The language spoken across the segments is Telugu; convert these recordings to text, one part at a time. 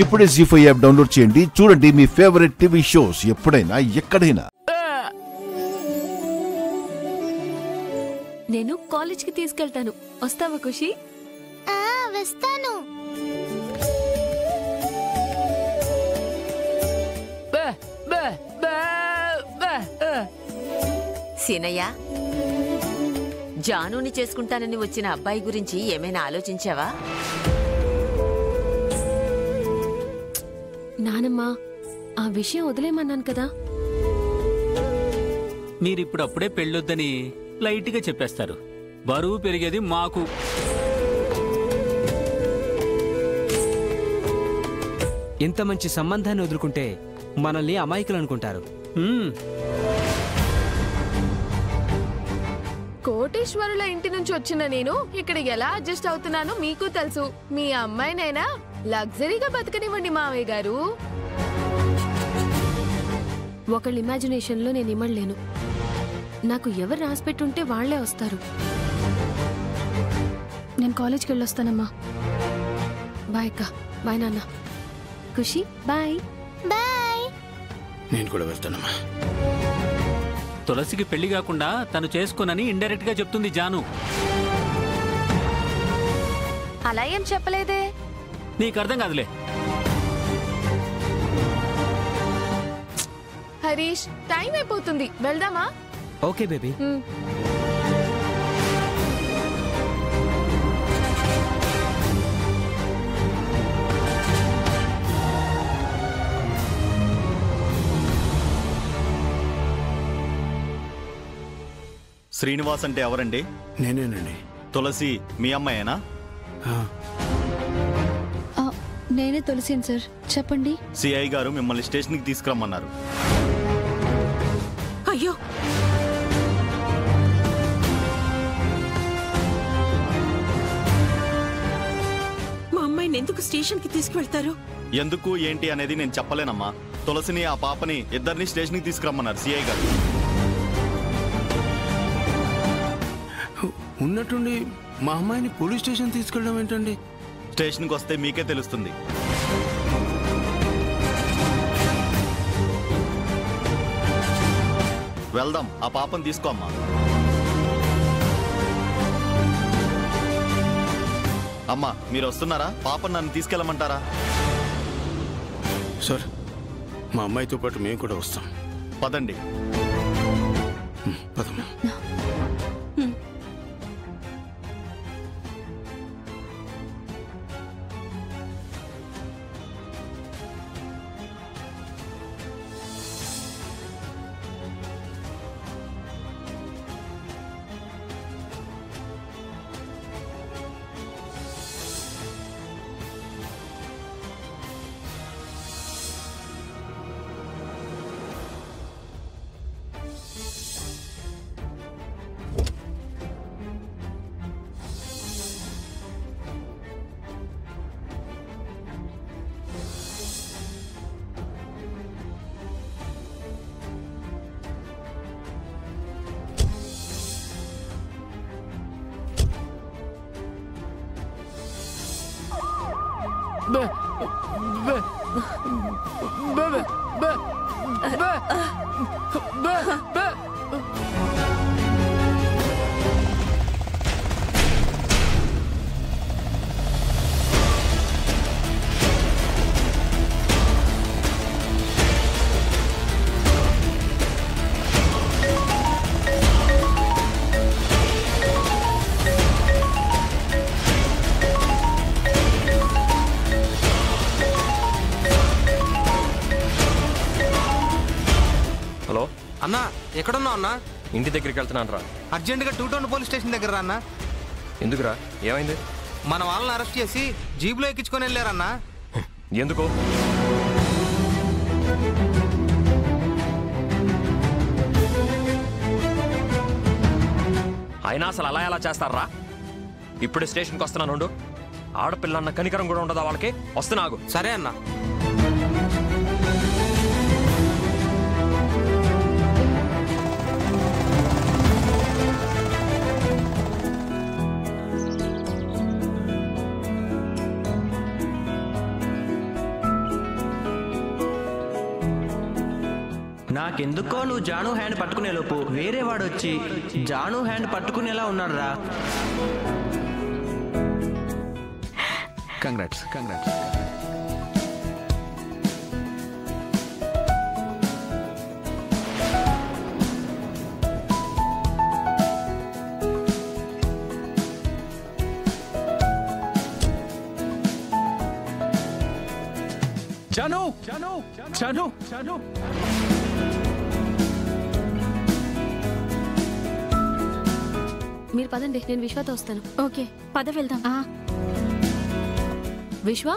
ఇప్పుడే జీ5 యాప్ డౌన్లోడ్ చేయండి. చూడండి మీ ఫేవరెట్ టీవీ షోస్ ఎప్పుడైనా ఎక్కడైనా. నేను కాలేజ్కి తీసుకెళ్తాను. వస్తావా ఖుషి? వస్తాను. సీనయ్య, జానుని చేసుకుంటానని వచ్చిన అబ్బాయి గురించి ఏమైనా ఆలోచించావా? నానమ్మా, ఆ విషయం వదిలేమన్నాను కదా. మీరిప్పుడప్పుడే పెళ్ళొద్దని లైట్గా చెప్పేస్తారు. బరువు పెరిగేది మాకు. ఇంత మంచి సంబంధాన్ని వదులుకుంటే మనల్ని అమాయకులు అనుకుంటారు. కోటేశ్వరుల ఇంటి నుంచి వచ్చిన నేను ఇక్కడ ఎలా అడ్జస్ట్ అవుతున్నానో మీకు తెలుసు. మీ అమ్మాయినైనా లగ్జరీగా బతకనివ్వండి మావయ్య గారు. ఒకళ్ళ ఇమాజినేషన్ లో నేను ఇమ్మడలేను. నాకు ఎవరు రాసిపెట్టుంటే వాళ్లే వస్తారు. నేను కాలేజ్కి వెళ్ళొస్తానమ్మా. బాయ్ అక్క. బాయ్ నాన్న. ఖుషి బాయ్. బాయ్. నేను కూడా వెళ్తానమ్మా. తులసికి పెళ్లి కాకుండా తను చేసుకోనని ఇండైరెక్ట్ గా చెప్తుంది జాను. అలా ఏం చెప్పలేదే. నీకు అర్థం కాదులే. హరీష్, టైం అయిపోతుంది, వెళ్దామా? Okay baby. శ్రీనివాస్ అంటే ఎవరండి? నేనేనండి. తులసి మీ అమ్మాయేనా? నేనే తులసిని సార్, చెప్పండి. సిఐ గారు మిమ్మల్ని స్టేషన్కి తీసుకురమ్మన్నారు. అయ్యో, మా అమ్మాయిని ఎందుకు స్టేషన్కి తీసుకువెళ్తారు? ఎందుకు ఏంటి అనేది నేను చెప్పలేనమ్మా. తులసిని ఆ పాపని ఇద్దరిని స్టేషన్కి తీసుకురమ్మన్నారు సిఐ గారు. ఉన్నట్టుండి మా అమ్మాయిని పోలీస్ స్టేషన్ తీసుకెళ్ళడం ఏంటండి? స్టేషన్కి వస్తే మీకే తెలుస్తుంది. వెళ్దాం, ఆ పాపను తీసుకో అమ్మా. అమ్మా, మీరు వస్తున్నారా? పాపను నన్ను తీసుకెళ్ళమంటారా? సార్, మా అమ్మాయితో పాటు మేము కూడా వస్తాం. పదండి. పదమ్మా. అన్నా, ఎక్కడున్నావు అన్నా? ఇంటి దగ్గరికి వెళ్తున్నాను రా. అర్జెంటుగా 2 టౌన్ పోలీస్ స్టేషన్ దగ్గర రా అన్నా. ఎందుకురా, ఏమైంది? మన వాళ్ళని అరెస్ట్ చేసి జీబులో ఎక్కించుకొని వెళ్ళారన్నా. ఎందుకు? అయినా అసలు అలా ఎలా చేస్తారా? ఇప్పుడు స్టేషన్కి వస్తున్నాను. ఆడపిల్లన్న కనికరం కూడా ఉండదా వాళ్ళకి? వస్తున్నాగు. సరే అన్నా. నాకెందుకో నువ్వు జాను హ్యాండ్ పట్టుకునే లోపు వేరే వాడు వచ్చి జాను హ్యాండ్ పట్టుకునేలా ఉన్నాడు రా. కంగ్రాట్స్. జాను జాను జాను మీరు పదండి, నేను విశ్వతో వస్తాను. ఓకే పద వెళ్దాం. విశ్వ,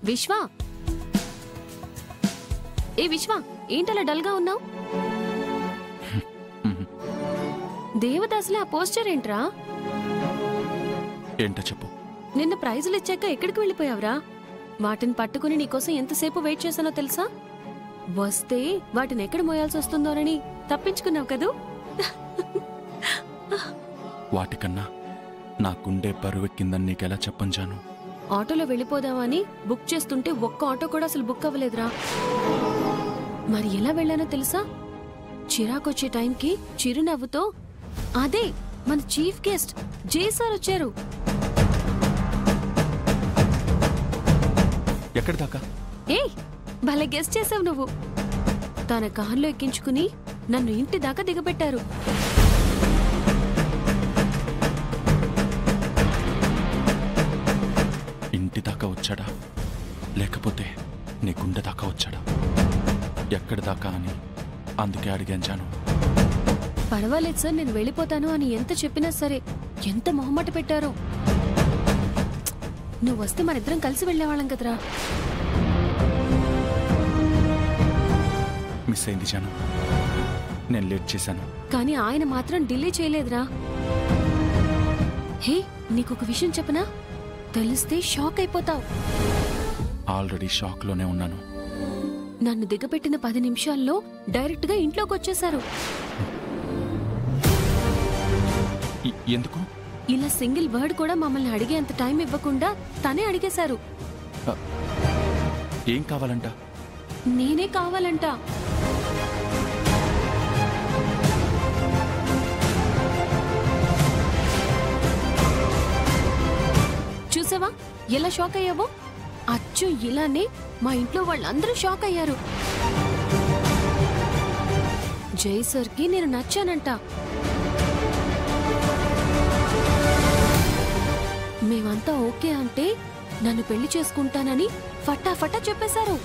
విశ్వ, ఏ విశ్వ, ఏంటలా డల్ గా ఉన్నావు? దేవదాసులే ఆ పోస్టర్ ఏంట్రా? ఏంటో చెప్పు. నిన్న ప్రైజులు ఇచ్చాక ఎక్కడికి వెళ్ళిపోయావురా? వాటిని పట్టుకుని నీకోసం ఎంతసేపు వెయిట్ చేశానో తెలుసా? వస్తే వాటిని ఎక్కడ మోయాల్సి వస్తుందోనని తప్పించుకున్నావు కదూ. వాటికన్నా నా గుండె బరువెక్కిందని నీకెలా చెప్పను జాను? ఆటోలో వెళ్ళిపోదామని బుక్ చేస్తుంటే ఒక్క ఆటో కూడా అసలు బుక్ అవ్వలేదురా. మరి ఎలా వెళ్ళానో తెలుసా? చిరాకొచ్చే టైంకి చిరునవ్వుతో అదే మన చీఫ్ గెస్ట్ జై సార్ వచ్చారు. ఎక్కడి దాకా? ఏయ్, భలే గెస్ట్ చేసావు నువ్వు. తన కార్లో ఎక్కించుకుని నన్ను ఇంటి దాకా దిగబెట్టారు. ఇంటి దాకా వచ్చాడా లేకపోతే నీ గుండె దాకా వచ్చాడా? ఎక్కడి దాకా అని అందుకే అడిగాను జాను. పర్వాలేదు సార్, నేను వెళ్ళిపోతాను అని ఎంత చెప్పినా సరే ఎంత మొహమాట పెట్టారో. నువ్వు వస్తే మనిద్దరం కలిసి వెళ్ళేవాళ్ళం కదరా. మిస్ అయింది జాను, నేను లేట్ చేశాను. కానీ ఆయన మాత్రం డిలే చేయలేదురా. హే, నీకొక విషయం చెప్పనా? తెలిస్తే షాక్ అయిపోతావు. ఆల్రెడీ షాక్ లోనే ఉన్నాను. నన్ను దిగబెట్టిన 10 నిమిషాల్లో డైరెక్ట్ గా ఇంట్లోకి వచ్చేశారు. ఎందుకు? ఇలా సింగిల్ వర్డ్ కూడా మమ్మల్ని అడిగేంత టైం ఇవ్వకుండా తనే అడిగేశారు. ఏం కావాలంట? నేనే కావాలంట. చూసావా ఎలా షాక్ అయ్యావో? అచ్చు ఇలానే మా ఇంట్లో వాళ్ళందరూ షాక్ అయ్యారు. జై సార్కి నేను నచ్చానంట. మేమంతా ఓకే అంటే నన్ను పెళ్లి చేసుకుంటానని ఫటాఫటా చెప్పేశారు.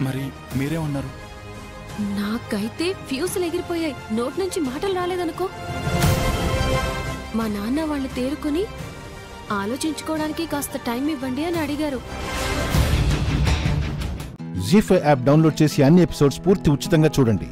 మరి మీరే ఉన్నారు? నాకైతే ఫ్యూజులు ఎగిరిపోయాయి. నోటి నుంచి మాటలు రాలేదనుకో. మా నాన్న వాళ్ళు తేరుకుని ఆలోచించుకోవడానికి కాస్త టైం ఇవ్వండి అని అడిగారు. జీ5 యాప్ డౌన్లోడ్ చేసి అన్ని ఎపిసోడ్స్ పూర్తి ఉచితంగా చూడండి.